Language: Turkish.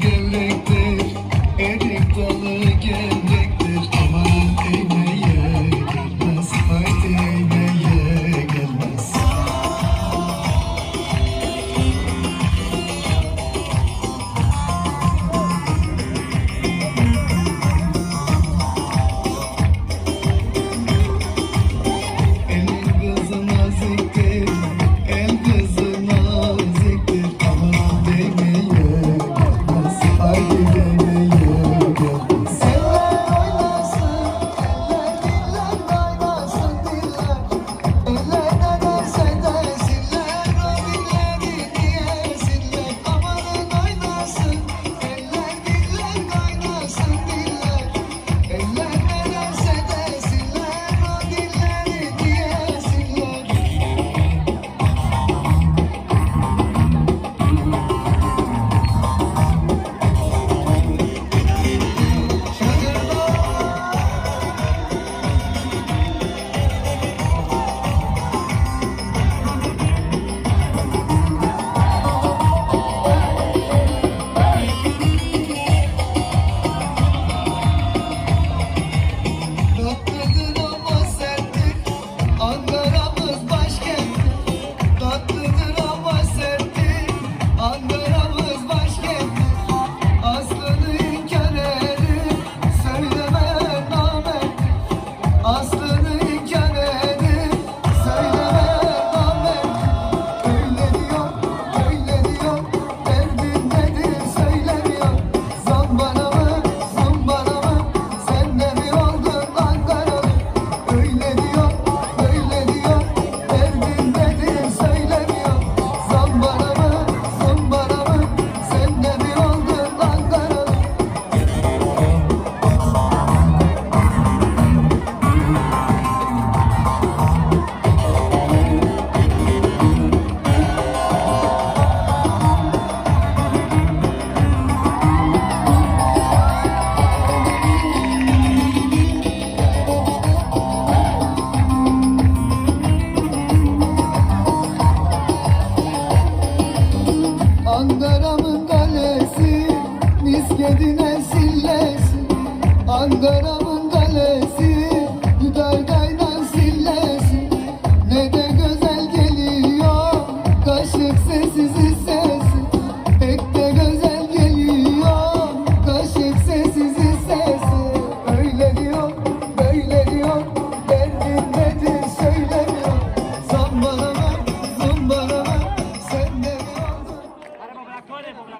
gevrektir, erik dalı gevrektir. Aman eğmeye gelmez, haydi eğmeye gelmez. Elin kızı naziktir, el kızı naziktir. Aman değmeye gelmez, haydi değmeye gelmez. Eller oynasın, eller diller kaynasın diller. Eller ne derse desinler, o dilleri diyesinler. Amanın oynasın, eller diller kaynasın diller. Eller ne derse desinler, o dilleri diyesinler. Tatlıdır ama serttir, Ankara'mız başkent. Tatlıdır ama serttir, Ankara'mız başkent. Aslını inkar edip söyleme namert. Aslını inkar edip söyleme namert. Öyle diyor, böyle diyor, derdin nedir söylemiyor. Zambara mı, zumbara mı, sen de mi oldun Ankaralı? Öyle diyor, böyle diyor, derdin nedir söylemiyor. Zambara mı, zumbara mı, sen de mi oldun Ankaralı? Ankara'mın kalesi, miskedine sillesi. Ankara'mın kalesi,